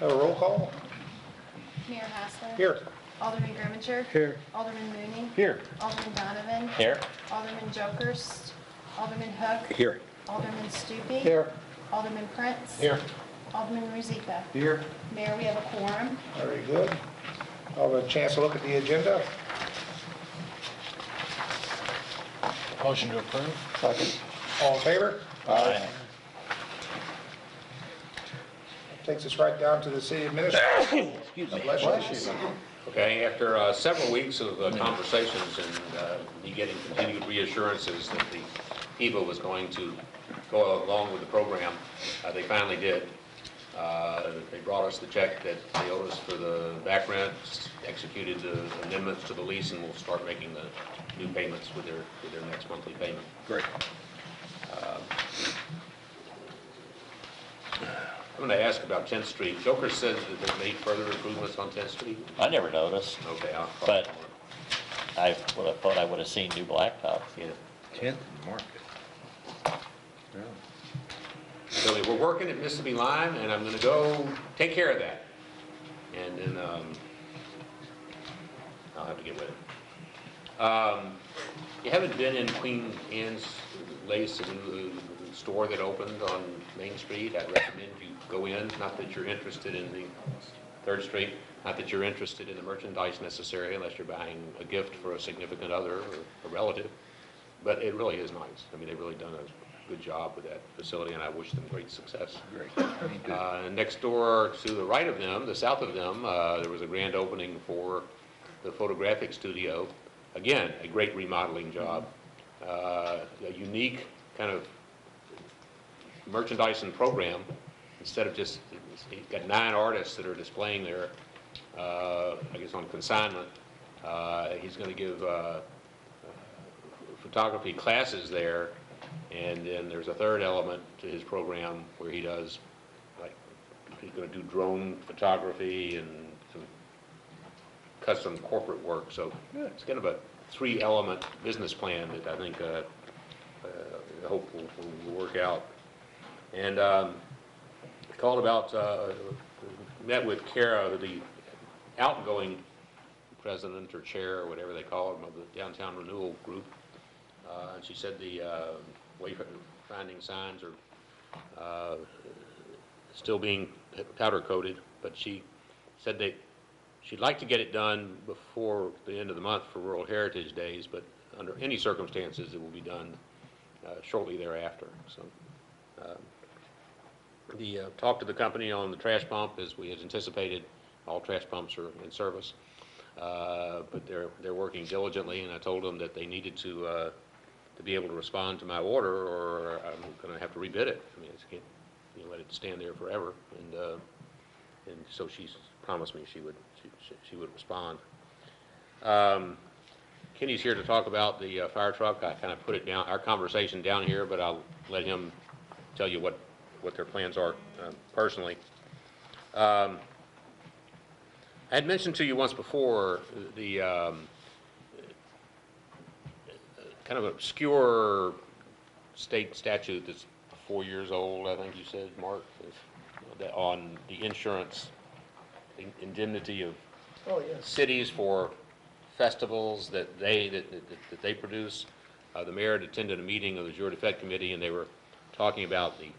Have a roll call? Mayor Hassler. Here. Alderman Grimminger. Here. Alderman Mooney. Here. Alderman Donovan. Here. Alderman Jokers. Alderman Hook. Here. Alderman Stupi. Here. Alderman Prince. Here. Alderman Rozika. Here. Mayor, we have a quorum. Very good. I'll have a chance to look at the agenda. Motion to approve. Second. All in favor? Aye. Takes us right down to the city administrator. Excuse me. Bless you. Okay, after several weeks of conversations and me getting continued reassurances that the EVA was going to go along with the program, they finally did. They brought us the check that they owed us for the back rent, executed the amendments to the lease, and we'll start making the new payments with their next monthly payment. Great. I'm going to ask about 10th Street. Joker said that they've made further improvements on 10th Street. I never noticed, Okay, but I would have thought I would have seen new blacktop. Yeah. 10th and Market. So we're working at Mississippi Lime, and I'm going to go take care of that. And then I'll have to get with it. You haven't been in Queen Anne's Lace, a new store that opened on Main Street. I recommend you go in. Not that you're interested in the 3rd Street, not that you're interested in the merchandise necessarily, unless you're buying a gift for a significant other or a relative. But it really is nice. I mean, they've really done a good job with that facility, and I wish them great success. Great. Next door to the right of them, the south of them, there was a grand opening for the photographic studio. Again, a great remodeling job. A unique kind of merchandising program. Instead of just, you've got 9 artists that are displaying there, I guess on consignment. He's going to give photography classes there, and then there's a 3rd element to his program where he does, like, he's going to do drone photography and some custom corporate work. So it's kind of a 3-element business plan that I think I hope will work out. And called about, met with Kara, the outgoing president or chair or whatever they call him of the Downtown Renewal Group. And she said the wayfinding signs are still being powder coated, but she said that she'd like to get it done before the end of the month for Rural Heritage Days, but under any circumstances it will be done shortly thereafter. So the talk to the company on the trash pump, as we had anticipated. All trash pumps are in service, but they're working diligently, and I told them that they needed to be able to respond to my order, or I'm going to have to rebid it. I mean, I can't let it stand there forever, and so she promised me she would respond. Kenny's here to talk about the fire truck. I kind of put it down, our conversation down here, but I'll let him tell you what their plans are personally. I had mentioned to you once before the kind of obscure state statute that's 4 years old, I think you said, Mark, on the insurance indemnity of cities for festivals that they produce. The mayor had attended a meeting of the Jour de Fête committee, and they were talking about the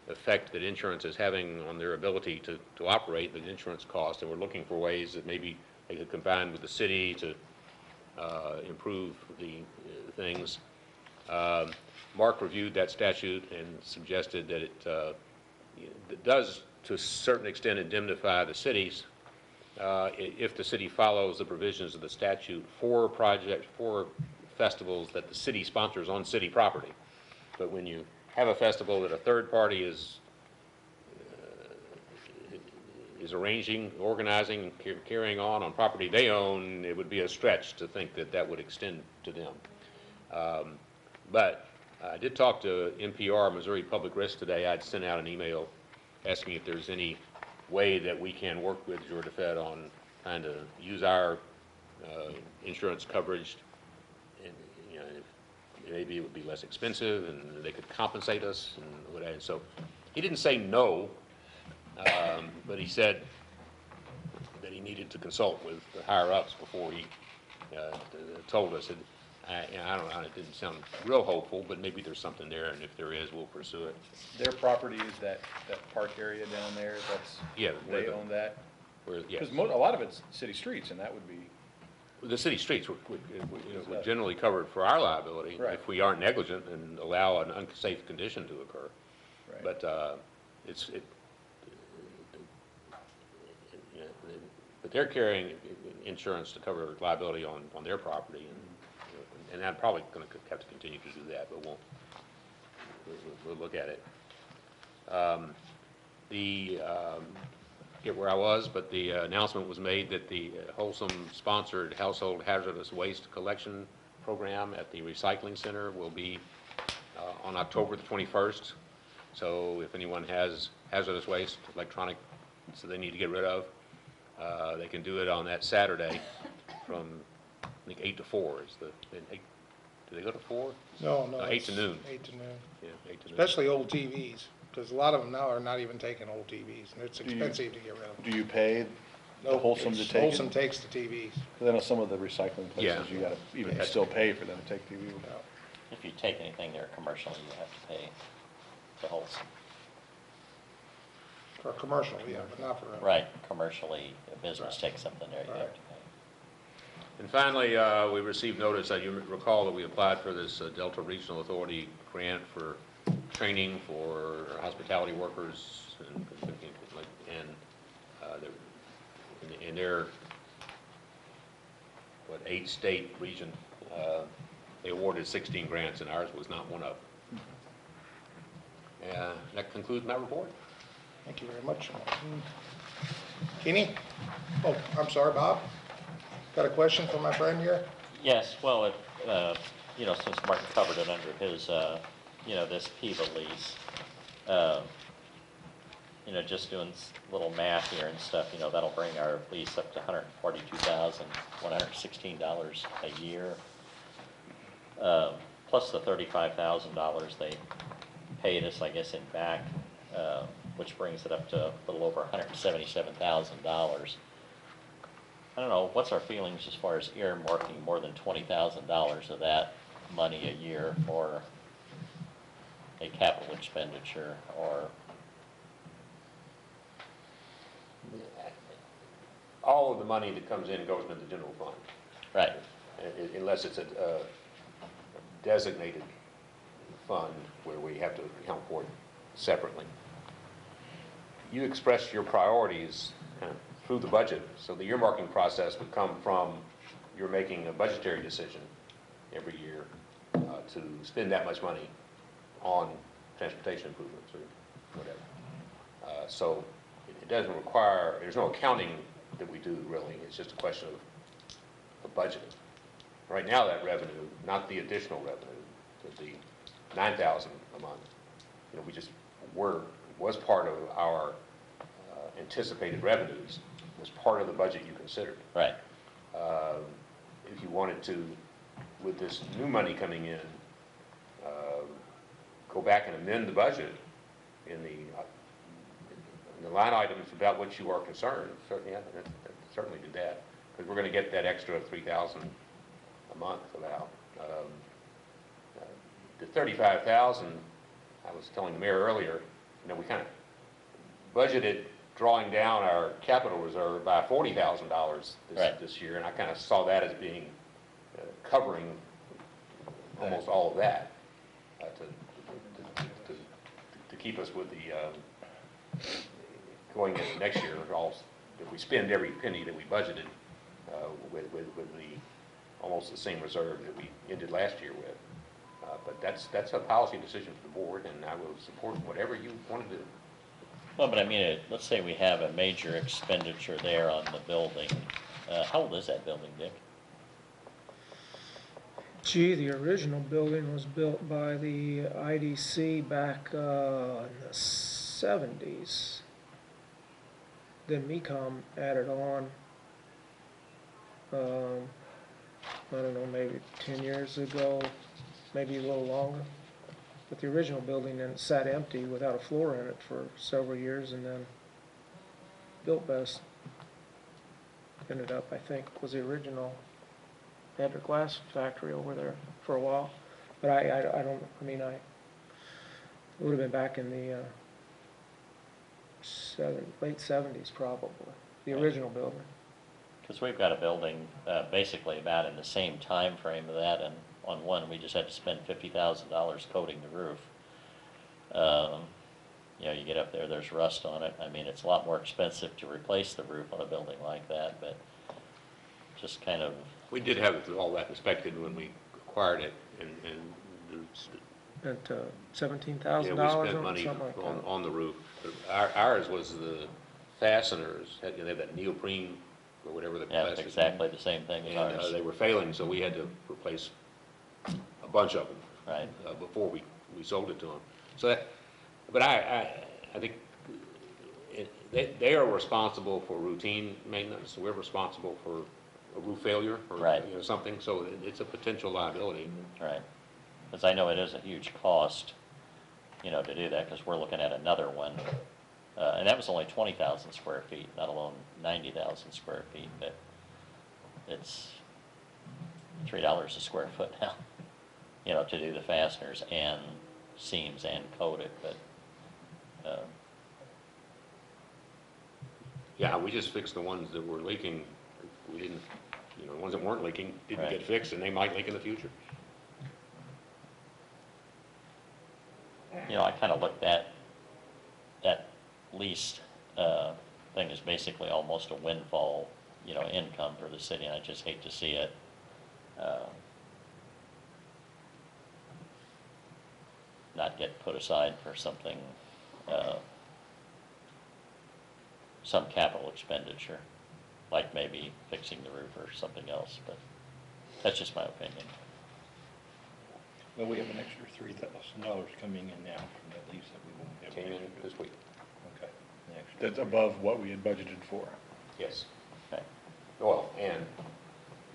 effect that insurance is having on their ability to operate, the insurance cost, and we're looking for ways that maybe they could combine with the city to improve the things. Mark reviewed that statute and suggested that it does, to a certain extent, indemnify the cities if the city follows the provisions of the statute for festivals that the city sponsors on city property. But when you have a festival that a third party is arranging, organizing, and carrying on property they own, it would be a stretch to think that that would extend to them. But I did talk to NPR, Missouri Public Risk, today. I'd sent out an email asking if there's any way that we can work with Jour de Fête on trying to use our insurance coverage, and maybe it would be less expensive and they could compensate us and so he didn't say no, But he said that he needed to consult with the higher-ups before he told us. I don't know, it didn't sound real hopeful, but maybe there's something there, and if there is, we'll pursue it. Their property is that park area down there, that's, Yeah, where they the- own that? Where, yes. Because a lot of it's city streets, and that would be, The city streets would generally cover it for our liability Right. if we aren't negligent and allow an unsafe condition to occur. right. But but they're carrying insurance to cover liability on their property, and I'm probably going to have to continue to do that, but we'll look at it. Forget where I was, but the announcement was made that the Wholesome sponsored household hazardous waste collection program at the recycling center will be on October the 21st. So if anyone has hazardous waste, electronic, so they need to get rid of, they can do it on that Saturday from, I think, 8 to 4 is the, do they go to 4? No, 8 to noon. 8 to noon. Yeah, 8 to noon. Especially old TVs, because a lot of them now are not even taking old TVs, and it's Do you- expensive to get rid of them. Do you pay the No, Wholesome to it's- take it? Wholesome takes the TVs. Because I know some of the recycling Yeah. places, you gotta, even Yeah. still pay for them to take TV. Yeah. If you take anything there commercially, you have to pay the whole, For commercial, yeah, but not for. right, commercially, a business Right. takes something there, you Right. have to pay. And finally, we received notice, you recall that we applied for this Delta Regional Authority grant for training for hospitality workers in their, 8-state region. They awarded 16 grants, and ours was not one of them. That concludes my report. Thank you very much. Keeney? Oh, I'm sorry, Bob? Got a question for my friend here? Yes, well, since Martin covered it under his, this PIVA lease, just doing a little math here and stuff, that'll bring our lease up to $142,116 a year, plus the $35,000 they paid us, I guess, in back, which brings it up to a little over $177,000. I don't know, what's our feelings as far as earmarking more than $20,000 of that money a year for a capital expenditure, or, All of the money that comes in goes into the general fund, right, unless it's a designated fund where we have to account for it separately. You expressed your priorities through the budget, so the earmarking process would come from you're making a budgetary decision every year to spend that much money on transportation improvements or whatever. So it doesn't require, there's no accounting that we do really, it's just a question of budgeting. Right now that revenue, not the additional revenue, the $9,000 a month, we just was part of our anticipated revenues, was part of the budget you considered. right, If you wanted to, with this new money coming in, go back and amend the budget in the line items about which you are concerned, certainly do that, because we're going to get that extra $3,000 a month about. The $35,000, I was telling the mayor earlier, we kind of budgeted drawing down our capital reserve by $40,000 Right. this year, and I kind of saw that as being covering almost all of that to keep us with the going into next year. If we spend every penny that we budgeted with the almost the same reserve that we ended last year with. But that's a policy decision for the board, and I will support whatever you want to do. well, but I mean, let's say we have a major expenditure there on the building, how old is that building, Dick? Gee, the original building was built by the IDC back in the 70s. Then MECOM added on, I don't know, maybe 10 years ago, maybe a little longer. But the original building then sat empty without a floor in it for several years, and then Built Best ended up, I think, was the original. They had their glass factory over there for a while, but I don't, I mean, it would have been back in the, late 70s probably, the original building. Because we've got a building, basically about in the same time frame of that, and on one, we just had to spend $50,000 coating the roof. You know, you get up there, there's rust on it. I mean, it's a lot more expensive to replace the roof on a building like that, but just kind of, We did have all that inspected when we acquired it, and there's, At $17,000 yeah, we on spent it, money something like that. on the roof. Ours was the fasteners, they have that neoprene, or whatever the yeah, plastic. exactly the same thing as And ours. they were failing, so we had to replace a bunch of them. Right. Before we sold it to them. So that, but I think they are responsible for routine maintenance, we're responsible for a roof failure or, Right. you know, something, so it's a potential liability. Right. Because I know it is a huge cost, you know, to do that, because we're looking at another one. And that was only 20,000 square feet, not alone 90,000 square feet, but it's $3 a square foot now, you know, to do the fasteners and seams and coat it, but, Yeah, we just fixed the ones that were leaking, we didn't, you know, the ones that weren't leaking didn't Right. get fixed, and they might leak in the future. you know, I kind of looked at that lease thing as basically almost a windfall, you know, income for the city, and I just hate to see it not get put aside for something, some capital expenditure, like maybe fixing the roof or something else, but that's just my opinion. Well, we have an extra $3,000 coming in now from that lease that we won't have. Came in next year. this week. Okay. The extra. That's above what we had budgeted for. Yes. Okay. Well, and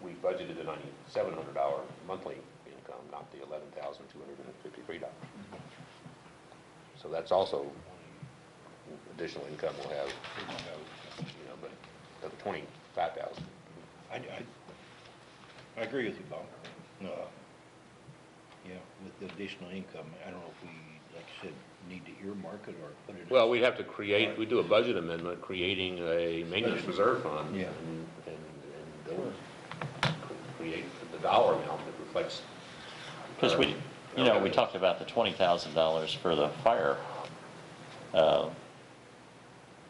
we budgeted the $9,700 monthly income, not the $11,253. So that's also additional income we'll have, you know, but of 25,000. I agree with you, Bob. Yeah, with the additional income, I don't know if we, like I said, need to earmark it or put it. Well, we'd have to create, we do a budget amendment, creating a maintenance reserve fund. Yeah. And they'll create the dollar amount that reflects. Because we, you know, we talked about the $20,000 for the fire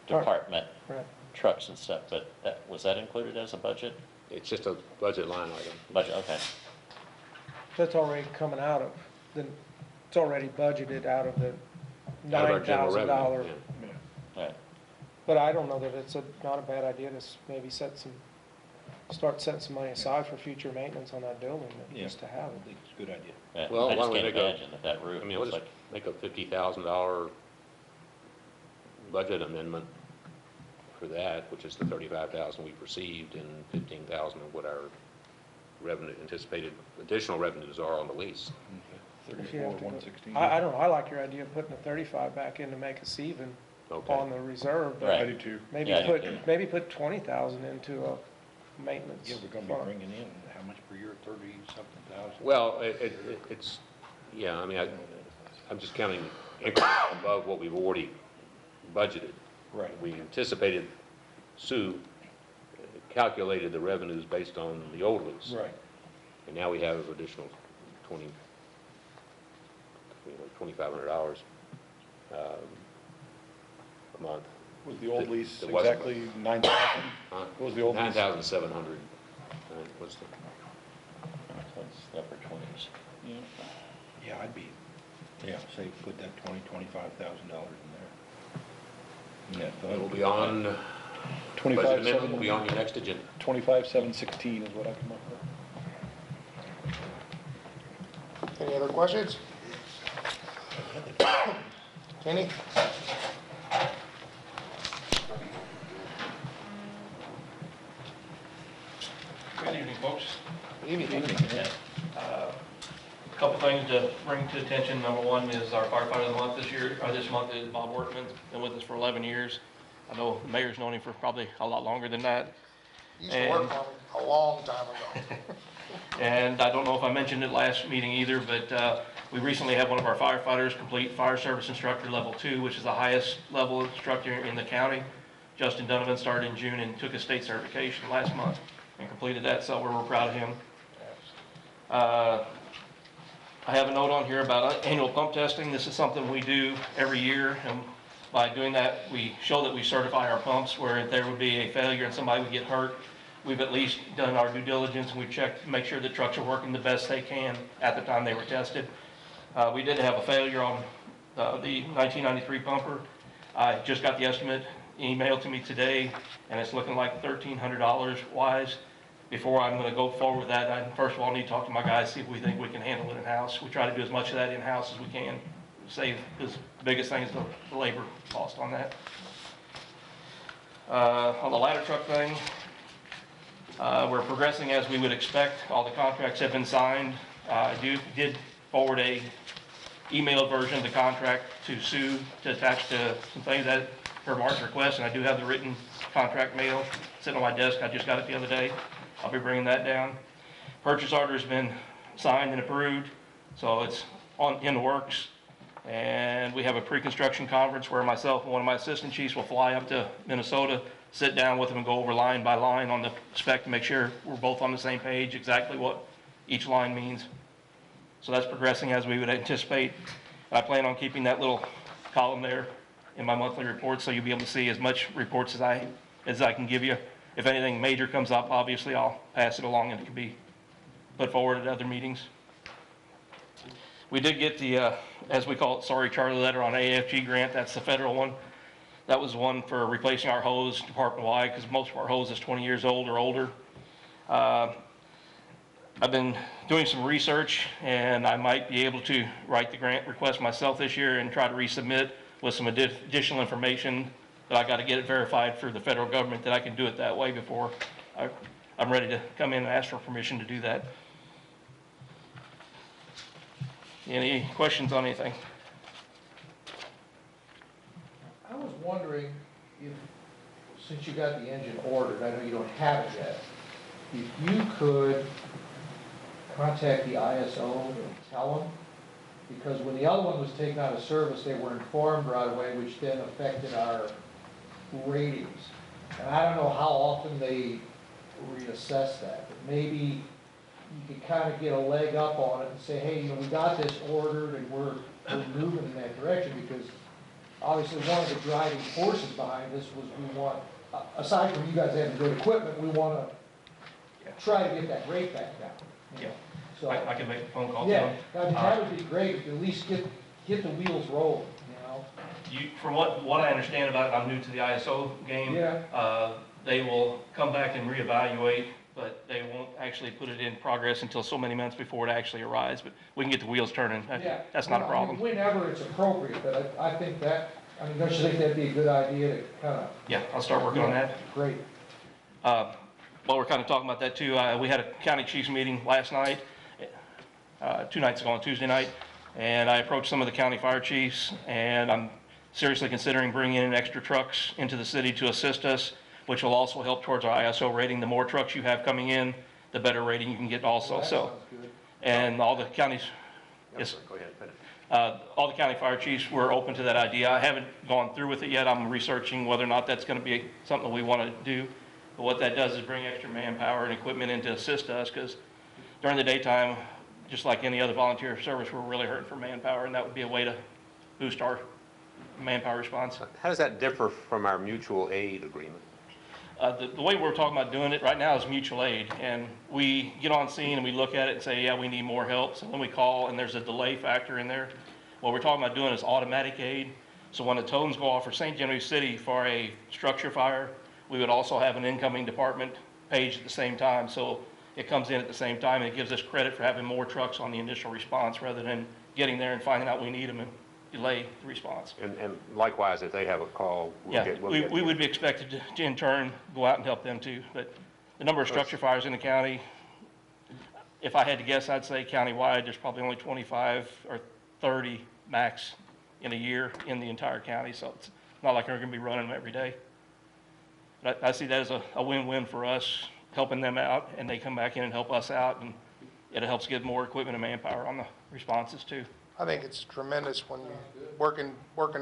department Right. trucks and stuff, but was that included as a budget? It's just a budget line item. Budget, okay. That's already coming out of, it's already budgeted out of the Out of our general $9,000. revenue, yeah. All right. But I don't know that it's not a bad idea to maybe start setting some money aside for future maintenance on that building, Yeah, just to have I it. think it's a good idea. Yeah, Well, I why just don't we can't make a- imagine that roof I mean, we'll looks just like, make a $50,000 budget amendment for that, which is the 35,000 we've received and 15,000 of what our revenue, anticipated additional revenues are on the lease. Okay. If you have to go- 116. I don't know, I like your idea of putting the 35 back in to make us even Okay. on the reserve. but Right. I do too. Maybe Yeah, I do too. put 20,000 into a maintenance Yeah, we're gonna be fund. bringing in, how much per year, 30-something thousand? Well, it's, yeah, I mean, I'm just counting increments above what we've already budgeted. Right. We anticipated, Sue calculated the revenues based on the old lease. Right. And now we have additional $2,500 a month. Was the old lease It wasn't. exactly 9,000? Huh? What was the old lease? 9,700. What's the, that's the upper 20s. Yeah, I'd be, yeah, say, put that $25,000 in there. In that fund. it'll be on, budget amendment will be on your next agenda. 25,716 is what I come up with. Any other questions? Kenny? Good evening, folks. Evening. Couple things to bring to attention. Number one is our firefighter of the month this year, or this month is Bob Workman. Been with us for 11 years. I know the mayor's known him for probably a lot longer than that. He used to work for me a long time ago. And I don't know if I mentioned it last meeting either, but we recently had one of our firefighters complete fire service instructor level 2, which is the highest level instructor in the county. Justin Donovan started in June and took his state certification last month and completed that, so we're proud of him. I have a note on here about annual pump testing. This is something we do every year, and by doing that, we show that we certify our pumps where if there would be a failure and somebody would get hurt. We've at least done our due diligence and we've checked to make sure the trucks are working the best they can at the time they were tested. We did have a failure on the 1993 pumper. I just got the estimate emailed to me today, and it's looking like $1,300 wise. Before I'm going to go forward with that, I first of all need to talk to my guys, see if we think we can handle it in-house. We try to do as much of that in-house as we can. Save, because the biggest thing is the labor cost on that. On the ladder truck thing, we're progressing as we would expect. All the contracts have been signed. I did forward a emailed version of the contract to Sue to attach to some things that her Mark's request, and I do have the written contract mail sitting on my desk. I just got it the other day. I'll be bringing that down. Purchase order has been signed and approved, so it's in the works. And we have a pre-construction conference where myself and one of my assistant chiefs will fly up to Minnesota, sit down with them and go over line by line on the spec to make sure we're both on the same page, exactly what each line means. So that's progressing as we would anticipate. I plan on keeping that little column there in my monthly report, so you'll be able to see as much reports as I can give you. If anything major comes up, obviously I'll pass it along and it can be put forward at other meetings. We did get the, as we call it, sorry Charlie letter on AFG grant. That's the federal one. That was one for replacing our hose department-wide, because most of our hose is 20 years old or older. I've been doing some research, and I might be able to write the grant request myself this year and try to resubmit with some additional information, but I got to get it verified for the federal government that I can do it that way before I'm ready to come in and ask for permission to do that. Any questions on anything? I was wondering if, since you got the engine ordered, I know you don't have it yet, if you could contact the ISO and tell them, because when the other one was taken out of service, they were informed right away, which then affected our ratings. And I don't know how often they reassess that, but maybe you could kind of get a leg up on it and say, hey, you know, we got this ordered and we're moving in that direction, because obviously one of the driving forces behind this was we want, aside from you guys having good equipment, we want to try to get that rate back down. You know? So I can make a phone call to yeah, them. that would be great, if you at least get the wheels rolling, you know? From what I understand about it, I'm new to the ISO game. Yeah. They will come back and reevaluate, but they won't actually put it in progress until so many months before it actually arrives. But we can get the wheels turning. Yeah. That's not a problem. I mean, whenever it's appropriate, but I think that, I mean, don't you think that'd be a good idea to kind of? Yeah, I'll start working on that. Great. While we're kind of talking about that too, we had a county chiefs meeting last night, 2 nights ago on Tuesday night, and I approached some of the county fire chiefs, and I'm seriously considering bringing in extra trucks into the city to assist us, which will also help towards our ISO rating. The more trucks you have coming in, the better rating you can get also. Well, that So, sounds good. and all the counties, yes, Go ahead, finish. all the county fire chiefs were open to that idea. I haven't gone through with it yet. I'm researching whether or not that's going to be something we want to do. But what that does is bring extra manpower and equipment in to assist us, because during the daytime, just like any other volunteer service, we're really hurting for manpower, and that would be a way to boost our manpower response. How does that differ from our mutual aid agreement? The way we're talking about doing it right now is mutual aid, and we get on scene and we look at it and say, yeah, we need more help. So then we call, and there's a delay factor in there. What we're talking about doing is automatic aid. So when the tones go off for St. Genevieve City for a structure fire, we would also have an incoming department page at the same time. So it comes in at the same time, and it gives us credit for having more trucks on the initial response rather than getting there and finding out we need them and delay the response. And likewise, if they have a call, we'll get We would be expected to in turn go out and help them too. But the number of structure fires in the county, if I had to guess, I'd say countywide, there's probably only 25 or 30 max in a year in the entire county. So it's not like we're going to be running them every day. But I see that as a win-win for us, helping them out, and they come back in and help us out, and it helps get more equipment and manpower on the responses too. I think it's tremendous when you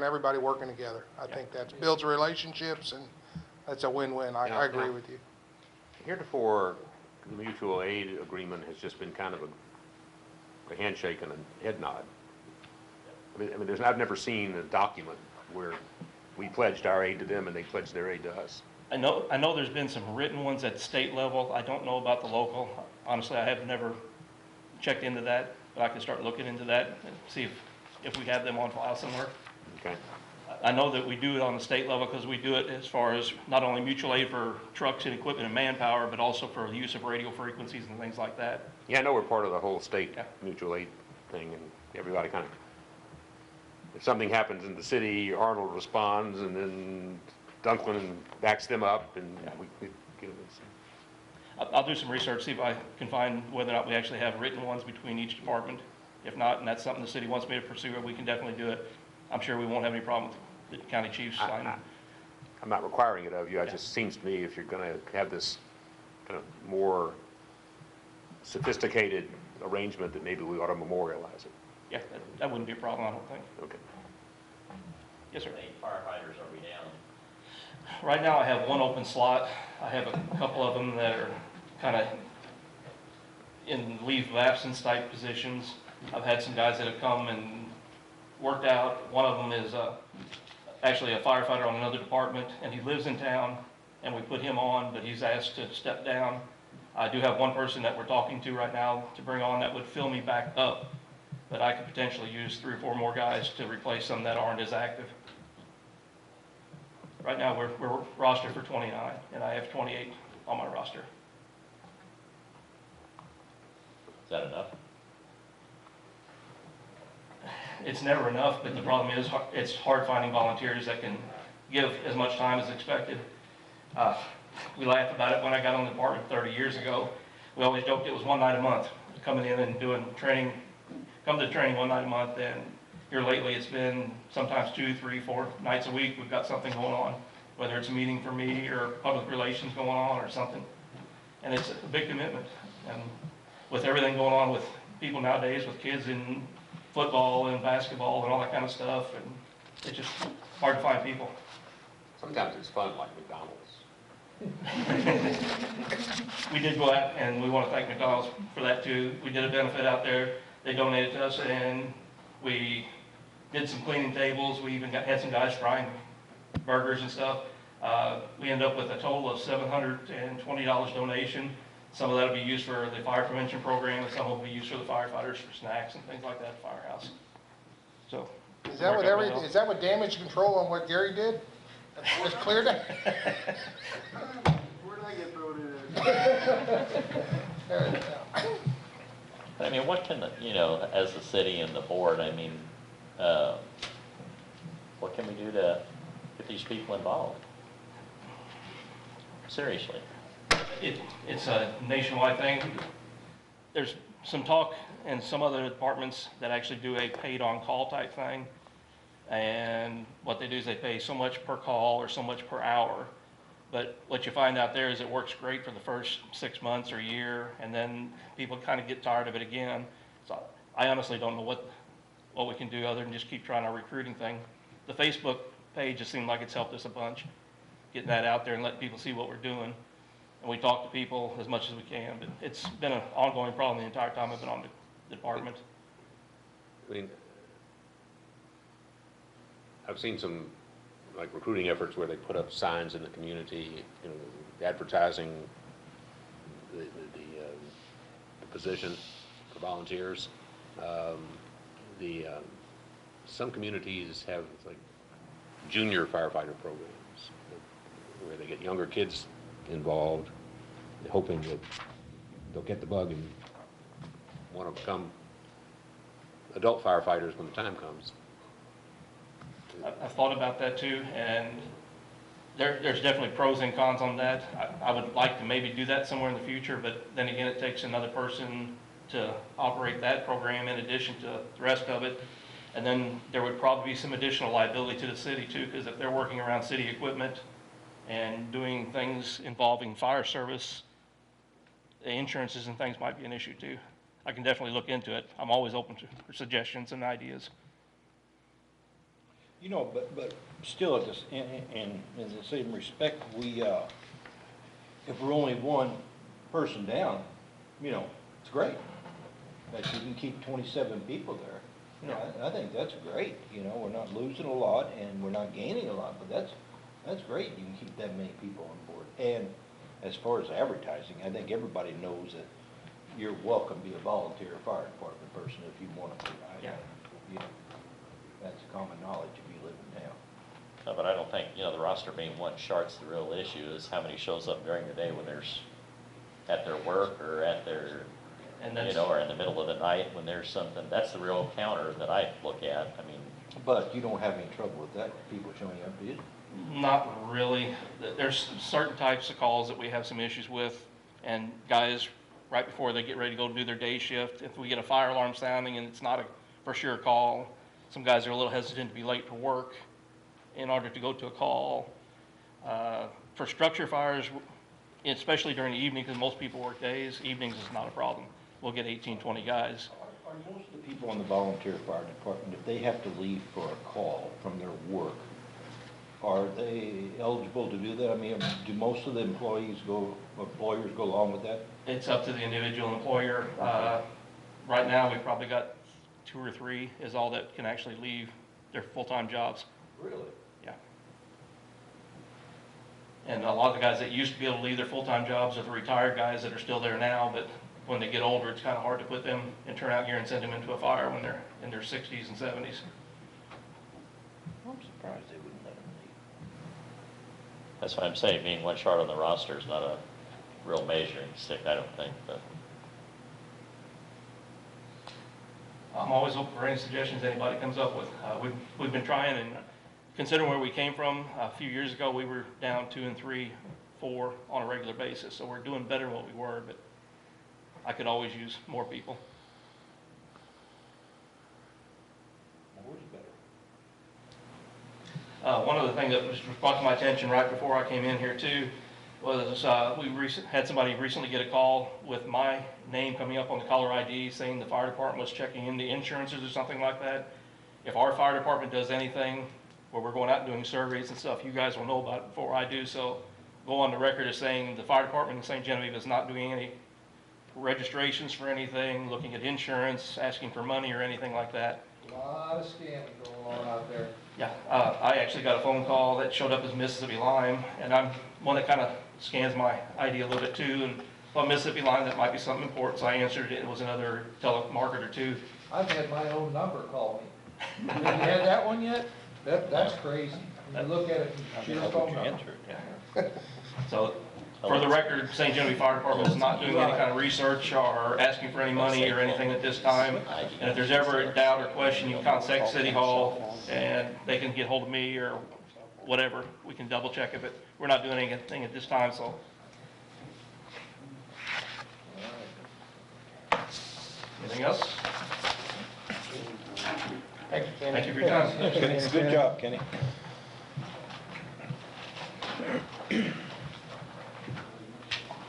everybody working together. I think that builds relationships, and that's a win-win. I agree with you. Heretofore, the mutual aid agreement has just been kind of a handshake and a head nod. I mean, I've never seen a document where we pledged our aid to them and they pledged their aid to us. I know there's been some written ones at state level. I don't know about the local. Honestly, I have never checked into that, but I can start looking into that and see if we have them on file somewhere. Okay. I know that we do it on the state level because we do it as far as not only mutual aid for trucks and equipment and manpower, but also for the use of radio frequencies and things like that. Yeah, I know we're part of the whole state Yeah. mutual aid thing, and everybody kind of, if something happens in the city, Arnold responds, and then Dunklin backs them up, and we get it. I'll do some research, see if I can find whether or not we actually have written ones between each department. If not, and that's something the city wants me to pursue, we can definitely do it. I'm sure we won't have any problem with the county chiefs signing. I'm not requiring it of you. It just seems to me if you're going to have this kind of more sophisticated arrangement, that maybe we ought to memorialize it. Yeah, that wouldn't be a problem, I don't think. Okay. Yes, sir. How many firefighters are we down? Right now, I have one open slot. I have a couple of them that are kind of in leave of absence type positions. I've had some guys that have come and worked out. One of them is actually a firefighter on another department, and he lives in town, and we put him on, but he's asked to step down. I do have one person that we're talking to right now to bring on that would fill me back up, but I could potentially use 3 or 4 more guys to replace some that aren't as active. Right now, we're rostered for 29, and I have 28 on my roster. Is that enough? It's never enough, but the problem is, it's hard finding volunteers that can give as much time as expected. We laugh about it when I got on the department 30 years ago. We always joked it was 1 night a month, coming in and doing training, come to training 1 night a month, and here lately it's been sometimes 2, 3, 4 nights a week. We've got something going on, whether it's a meeting for me or public relations going on or something. And it's a big commitment. And with everything going on with people nowadays, with kids in football and basketball and all that kind of stuff, and it's just hard to find people. Sometimes it's fun, like McDonald's. We did go out, and we want to thank McDonald's for that too. We did a benefit out there. They donated to us, and we did some cleaning tables. We even had some guys frying burgers and stuff. We ended up with a total of $720 donation. Some of that will be used for the fire prevention program, and some will be used for the firefighters for snacks and things like that at the firehouse. So. Is that what damage control on what Gary did? Just cleared it? Where did I get thrown in? There it is. I mean, what can, as the city and the board, I mean, what can we do to get these people involved? Seriously. It's a nationwide thing. There's some talk in some other departments that actually do a paid on call type thing. And what they do is they pay so much per call or so much per hour. But what you find out there is it works great for the first 6 months or a year, and then people kind of get tired of it again. So I honestly don't know what we can do other than just keep trying our recruiting thing. The Facebook page just seemed like it's helped us a bunch, getting that out there and letting people see what we're doing. And we talk to people as much as we can, but it's been an ongoing problem the entire time I've been on the department. I mean, I've seen some like recruiting efforts where they put up signs in the community, advertising the position for volunteers. Some communities have like junior firefighter programs where they get younger kids involved, hoping that they'll get the bug and want to become adult firefighters when the time comes. I've thought about that too, and there's definitely pros and cons on that. I would like to maybe do that somewhere in the future, but then again, it takes another person to operate that program in addition to the rest of it. And then there would probably be some additional liability to the city too, because if they're working around city equipment and doing things involving fire service, insurances and things might be an issue too. I can definitely look into it. I'm always open to suggestions and ideas. You know, but still, at this, in the same respect, we, if we're only one person down, you know, it's great. That you can keep 27 people there. You know, I think that's great, you know, we're not losing a lot and we're not gaining a lot, but that's great, you can keep that many people on board. And as far as advertising, I think everybody knows that you're welcome to be a volunteer fire department person if you want to be. You know, that's common knowledge if you live in town. No, but I don't think, the roster being one chart's the real issue, is how many shows up during the day when there's, at their work or at their, And that's, or in the middle of the night when there's something. That's the real counter that I look at. I mean, But you don't have any trouble with that, people showing up, do you? not really. There's certain types of calls that we have some issues with, and guys, right before they get ready to go do their day shift, if we get a fire alarm sounding and it's not a for sure call, some guys are a little hesitant to be late for work in order to go to a call. For structure fires, especially during the evening, because most people work days, evenings is not a problem. We'll get 18, 20 guys. Are most of the people in the volunteer fire department, if they have to leave for a call from their work, are they eligible to do that? I mean, do most of the employers go along with that? It's up to the individual employer. Right now, we've probably got 2 or 3 is all that can actually leave their full-time jobs. Really? Yeah. And a lot of the guys that used to be able to leave their full-time jobs are the retired guys that are still there now, but when they get older, it's kind of hard to put them in turnout gear and send them into a fire when they're in their 60s and 70s. I'm surprised they wouldn't let them leave. that's what I'm saying, being one chart on the roster is not a real measuring stick, I don't think, but. I'm always open for any suggestions anybody comes up with. We've been trying, and considering where we came from, a few years ago, we were down 2 and 3, 4 on a regular basis. So we're doing better than what we were, but I could always use more people. More is better. One other thing that was brought to my attention right before I came in here too was had somebody recently get a call with my name coming up on the caller ID saying the fire department was checking in the insurances or something like that. If our fire department does anything where we're going out and doing surveys and stuff, you guys will know about it before I do. So go on the record as saying the fire department in St. Genevieve is not doing any registrations for anything, looking at insurance, asking for money or anything like that. A lot of scamming going on out there. Yeah, I actually got a phone call that showed up as Mississippi Lime, and I'm one that kind of scans my ID a little bit too, and on Mississippi Lime, that might be something important, so I answered it. It was another telemarketer too. I've had my own number call me. Have you had that one yet? That's crazy. When you look at it, sheer phone number. Yeah. So, for the record, St. Genevieve Fire Department is not doing any kind of research or asking for any money or anything at this time. And if there's ever a doubt or question, you can contact City Hall and they can get hold of me or whatever. We can double check it, but we're not doing anything at this time, so. Anything else? Thank you, Kenny. Thank you for your time. Kenny, good job, Kenny.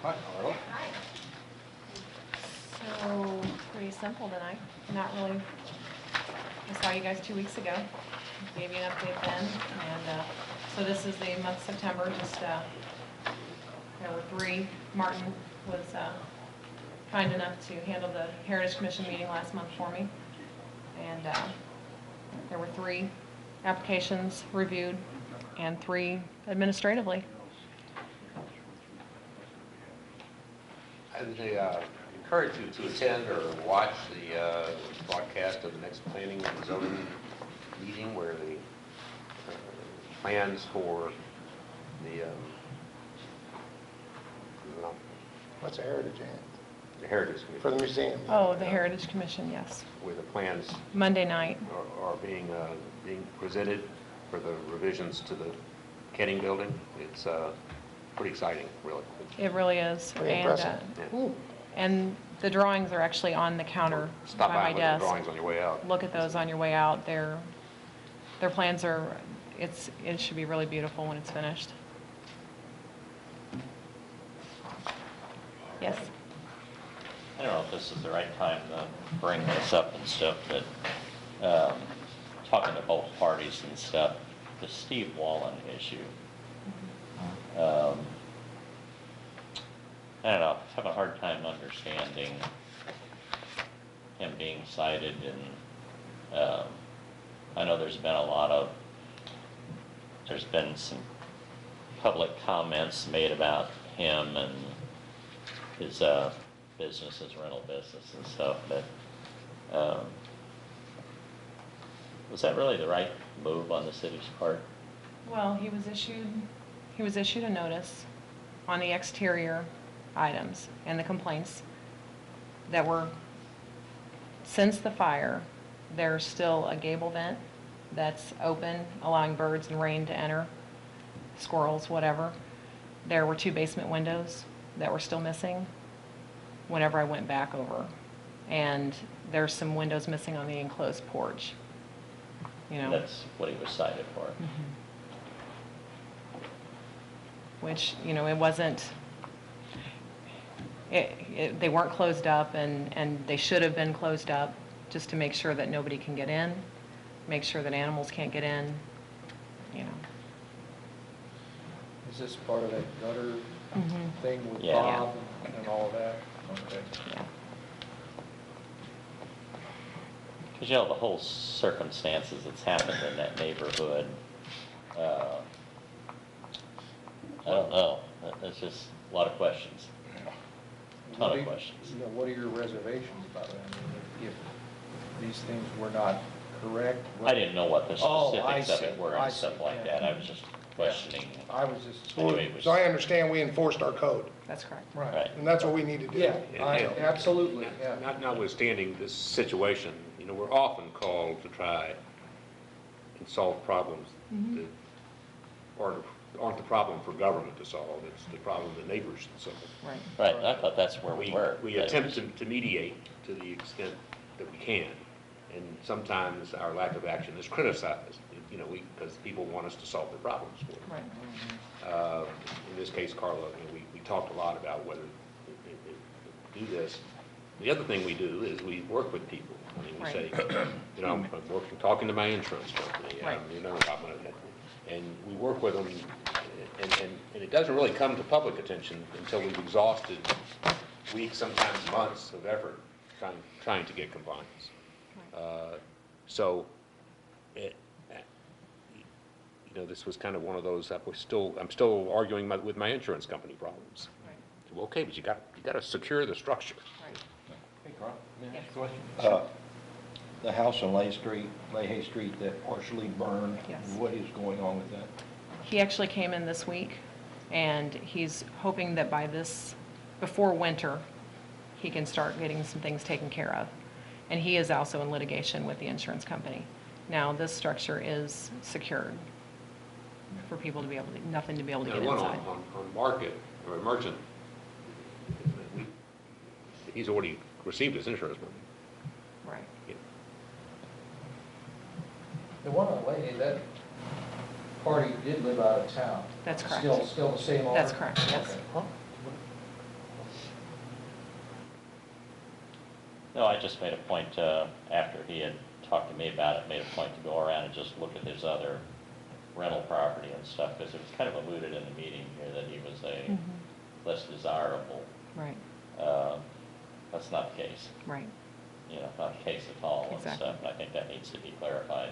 Hi, Arlo. So, pretty simple tonight. Not really, I saw you guys 2 weeks ago. Gave you an update then. And so this is the month of September. Just, there were 3. Martin was kind enough to handle the Heritage Commission meeting last month for me. And there were 3 applications reviewed and 3 administratively. I encourage you to attend or watch the broadcast of the next planning and zoning meeting where the plans for the What's a heritage in? the Heritage Commission. For the museum? Oh, the Heritage Commission, yes. Where the plans Monday night. are being presented for the revisions to the Kenning building. It's pretty exciting, really. It really is. Pretty And, impressive. and the drawings are actually on the counter Stop by by my and look at the desk. drawings on your way out. Look at those on your way out. Their plans are, it should be really beautiful when it's finished. Yes? I don't know if this is the right time to bring this up and stuff, but, talking to both parties and stuff, the Steve Wallen issue. I don't know, I have a hard time understanding him being cited, and, I know there's been some public comments made about him and his, business, his rental business and stuff, but, was that really the right move on the city's part? Well, he was issued a notice on the exterior items and the complaints that were, since the fire, there's still a gable vent that's open, allowing birds and rain to enter, squirrels, whatever. There were 2 basement windows that were still missing whenever I went back over. And there's some windows missing on the enclosed porch, you know. That's what he was cited for. Which, you know, it wasn't, they weren't closed up, and they should have been closed up just to make sure that nobody can get in, make sure that animals can't get in, you know. Is this part of that gutter thing with Yeah. Bob and all of that? Okay. Yeah. Because, you know, the whole circumstances that's happened in that neighborhood, I don't know. There's just a lot of questions. Ton of questions. You know, what are your reservations about it? I mean, if these things were not correct? I didn't know what the Oh, I specifics of it see. were I and stuff see, like yeah. that. I was just questioning. I was just, Anyway, it was, So I understand we enforced our code, That's correct. right. right. and that's what we need to do. Yeah, And- absolutely, yeah. Notwithstanding this situation, you know, we're often called to try and solve problems that aren't the problem for government to solve, it's the problem the neighbors should solve. Right. Right, I thought that's where we were. We but it attempt was- to mediate to the extent that we can, and sometimes our lack of action is criticized, you know, because people want us to solve their problems for them. Right. In this case, Carla, you know, we talked a lot about whether to do this. The other thing we do is we work with people. I mean, we Right. say, you know, I'm talking to my insurance company, Right. you know, about and we work with them, and it doesn't really come to public attention until we've exhausted weeks, sometimes months of effort trying to get compliance. So, you know, this was kind of one of those that I'm still arguing with my insurance company problems. Right. Well, okay, but you got to secure the structure. Right. Hey, Carl, may I ask Yes. a question? The house on Leahy Street that partially burned. Yes. What is going on with that? He actually came in this week, and he's hoping that before winter, he can start getting some things taken care of. And he is also in litigation with the insurance company. Now, this structure is secured for people to be able to, nothing to be able to Now, get the one inside. on Market, or Merchant, he's already received his insurance money. Right. Yeah. The one on Leahy, that party did live out of town. That's correct. Still the same owner? That's correct, yes. Okay. No, I just made a point, after he had talked to me about it, made a point to go around and just look at his other rental property and stuff, because it was kind of alluded in the meeting here that he was a less desirable. Right, That's not the case. right. You know, not the case at all and Exactly. stuff, and I think that needs to be clarified.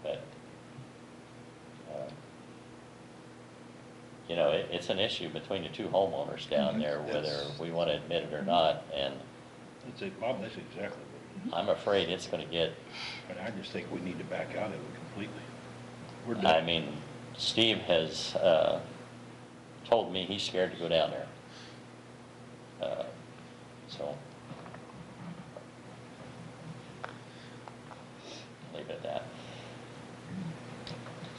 But, you know, it's an issue between the two homeowners down there, whether we want to admit it or not, and Bob, that's exactly what I'm afraid it's going to get, and I just think we need to back out of it completely. We're I done. mean, Steve has told me he's scared to go down there. So, leave it at that.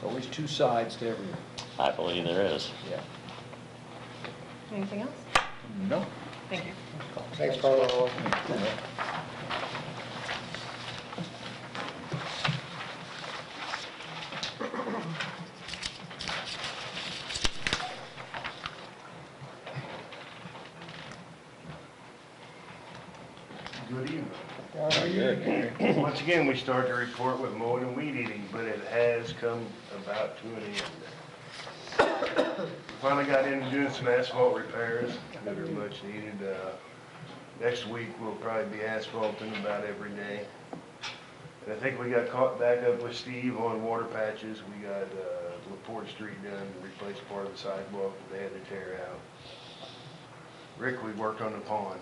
So always two sides to everything. I believe there is. Yeah. Anything else? No. Thank you. Thanks, Carla. Once again, we start the report with mowing and weed eating, but it has come about to an end. We finally got into doing some asphalt repairs that are much needed. Next week, we'll probably be asphalting about every day. And I think we got caught back up with Steve on water patches. We got LaPorte Street done, replaced part of the sidewalk that they had to tear out. Rick, we worked on the pond.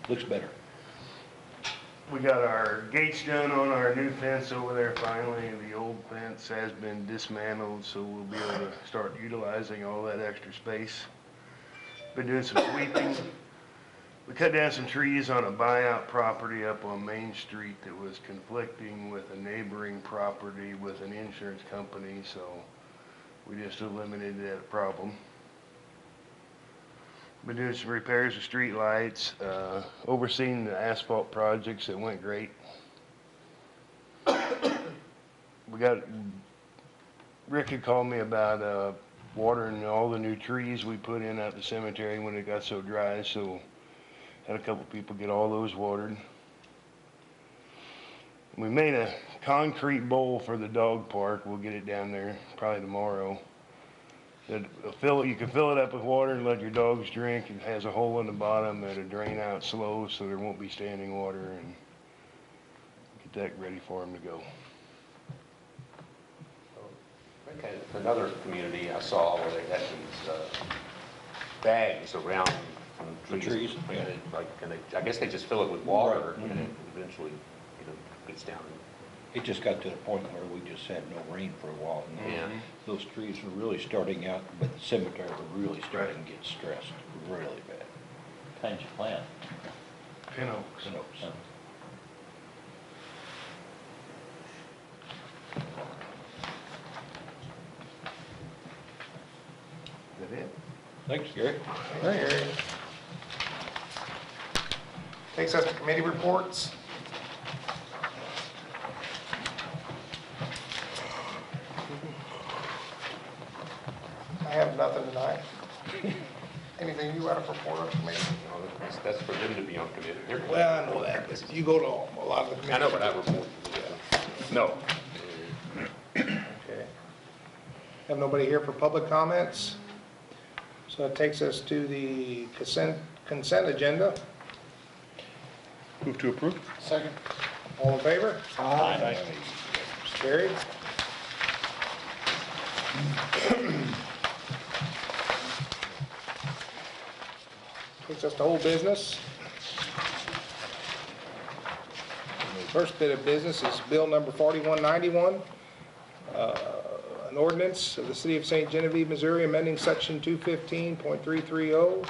Looks better. We got our gates done on our new fence over there finally. The old fence has been dismantled, so we'll be able to start utilizing all that extra space. Been doing some sweeping. We cut down some trees on a buyout property up on Main Street that was conflicting with a neighboring property with an insurance company, so we just eliminated that problem. Been doing some repairs of street lights, overseeing the asphalt projects that went great. Rick had called me about watering all the new trees we put in at the cemetery when it got so dry, so had a couple people get all those watered. We made a concrete bowl for the dog park. We'll get it down there probably tomorrow. You can fill it up with water and let your dogs drink. It has a hole in the bottom that'll drain out slow so there won't be standing water, and get that ready for them to go. Okay, another community I saw where they had these bags around from trees. Yeah. I guess they just fill it with water, and it eventually, gets down. It just got to the point where we just had no rain for a while. And Yeah. those trees were really starting out, but the cemetery were really starting to get stressed, really bad. Kind of plant. Pin oaks. Pin oaks. Yeah. Is that it? Thanks, Gary. There. Takes us to committee reports. I have nothing tonight. Anything you want to report on committee? That's for them to be on committee. Well, I know that, but you go to a lot of the committees. I know, but I report. No. Okay. Have nobody here for public comments? So that takes us to the consent agenda. Move to approve? Second. All in favor? Aye. Carried. Takes us to old business. First bit of business is bill number 4191, an ordinance of the city of St. Genevieve, Missouri, amending section 215.330,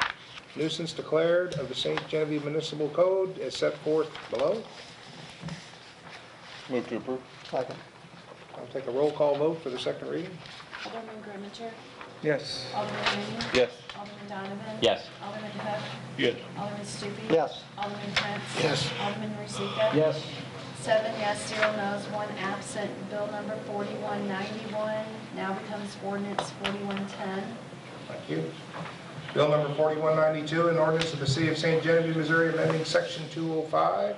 nuisance declared of the St. Genevieve Municipal Code as set forth below. Move to approve? Second. I'll take a roll call vote for the second reading. Alderman Grimminger? Yes. Alderman Mooney? Yes. Alderman Donovan? Yes. Alderman Hook? Yes. Alderman Stupi? Yes. Alderman Prince? Yes. Alderman Rozika? Yes. 7 yes, 0 no's, 1 absent. Bill number 4191 now becomes ordinance 4110. Thank you. Bill number 4192, an ordinance of the city of St. Genevieve, Missouri, amending section 205,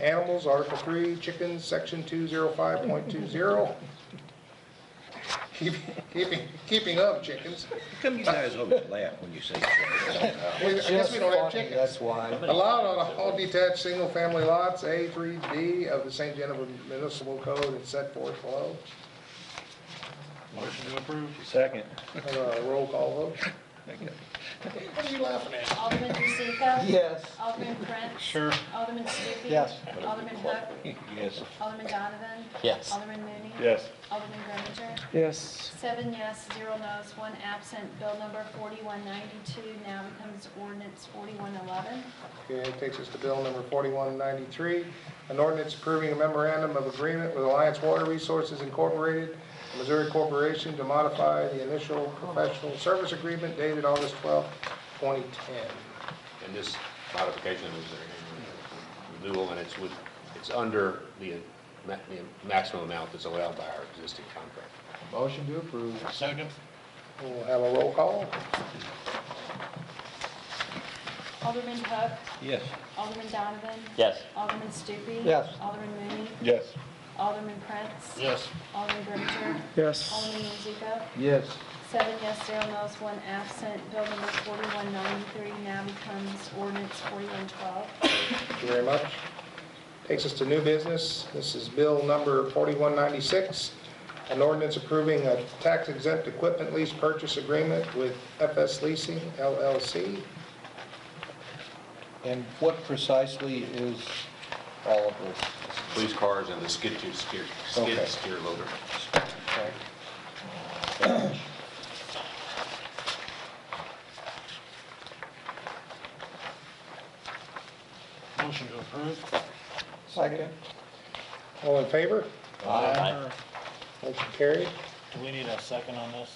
animals, article 3, chickens, section 205.20. Keeping up, chickens. How come you guys always laugh when you say that? I guess we don't have chickens. That's why. Allowed on all detached single-family lots, A, 3D of the St. Genevieve Municipal Code and set forth below. Motion to approve? Second. Roll call vote. What are you laughing at? Alderman Rozika? Yes. Alderman Prince? Sure. Alderman Stupi? Yes. Alderman Hook? Yes. Alderman Donovan? Yes. Alderman Mooney? Yes. Alderman Grimminger? Yes. 7 yes, 0 no's, 1 absent. Bill number 4192 now becomes ordinance 4111. Okay, it takes us to bill number 4193, an ordinance approving a memorandum of agreement with Alliance Water Resources Incorporated, a Missouri corporation, to modify the initial professional service agreement dated August 12, 2010. And this modification is a renewal, and it's under the maximum amount that's allowed by our existing contract. Motion to approve. Second. We'll have a roll call. Alderman Hook. Yes. Alderman Donovan. Yes. Alderman Stupi. Yes. Alderman Mooney. Yes. Alderman Prince. Yes. Alderman Grimmer. Yes. Alderman Rozika. Yes. 7 yes, 0 no's, 1 absent. Bill number 4193 now becomes ordinance 4112. Thank you very much. Takes us to new business. This is bill number 4196, an ordinance approving a tax exempt equipment lease purchase agreement with FS Leasing LLC. And what precisely is all of this? Police cars and the skid Okay. steer loader. Okay. Motion to approve? Second. All in favor? Aye. Motion carried. Do we need a second on this?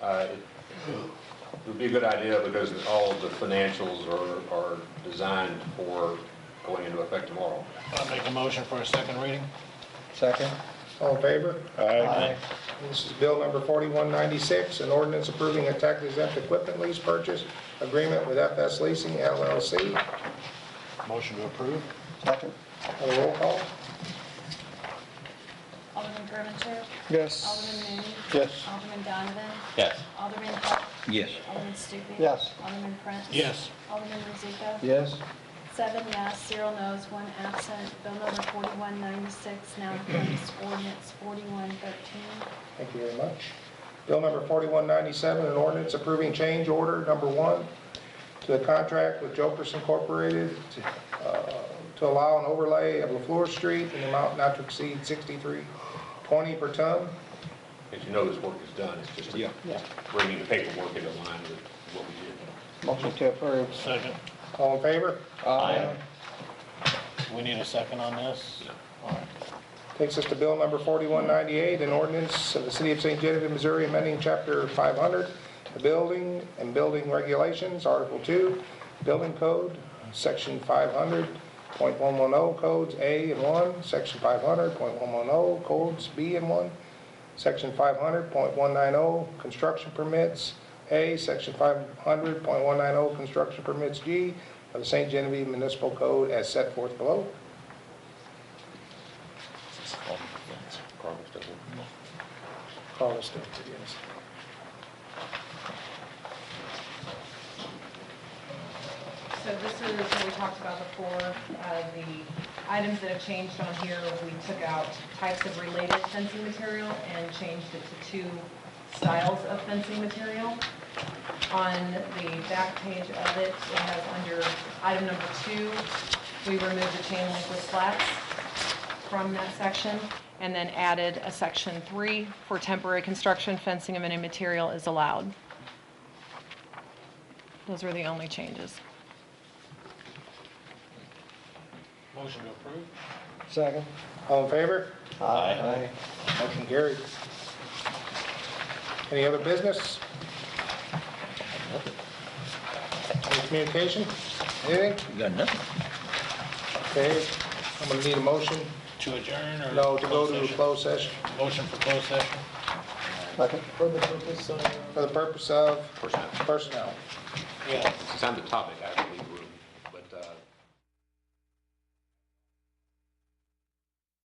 It would be a good idea because all of the financials are designed for going into effect tomorrow. I'll make a motion for a second reading. Second. All in favor? Aye. This is bill number 4196, an ordinance approving a tax exempt equipment lease purchase agreement with FS Leasing LLC. Motion to approve? Second. Have a roll call? Alderman Grimmer. Yes. Alderman Mooney. Yes. Alderman Donovan. Yes. Alderman Hook. Yes. Alderman Stupi. Yes. Alderman Prince. Yes. Alderman Rozika. Yes. 7 yes, 0 no's, 1 absent. Bill number 4196 now becomes ordinance 4113. Thank you very much. Bill number 4197, an ordinance approving change order number 1 to the contract with Jokers Incorporated to allow an overlay of LaFleur Street in the amount not to exceed $63.20 per ton. As you know, this work is done, it's just bringing the paperwork into line with what we did. Motion to approve. Second. All in favor? Aye. Do we need a second on this? All right. Takes us to bill number 4198, an ordinance of the City of St. Genevieve, Missouri, amending Chapter 500, the Building and Building Regulations, Article 2, Building Code, Section 500.110, Codes A and 1, Section 500.110, Codes B and 1, Section 500.190, Construction Permits A, Section 500.190, Construction Permits G of the St. Genevieve Municipal Code as set forth below. Carl is still, yes. So this is what we talked about before, the items that have changed on here, we took out types of related fencing material and changed it to 2 styles of fencing material. On the back page of it, it has under item number 2, we removed the chain link with slats from that section, and then added a section 3 for temporary construction, fencing of any material is allowed. Those are the only changes. Motion to approve? Second. All in favor? Aye. Motion carried. Any other business? Any communication? Anything? You got nothing? Okay, I'm gonna need a motion. To adjourn or? No, to go closed to a session? closed session Motion for closed session? Second. for the purpose of Personnel. personnel. Yeah. It's on the topic, I believe.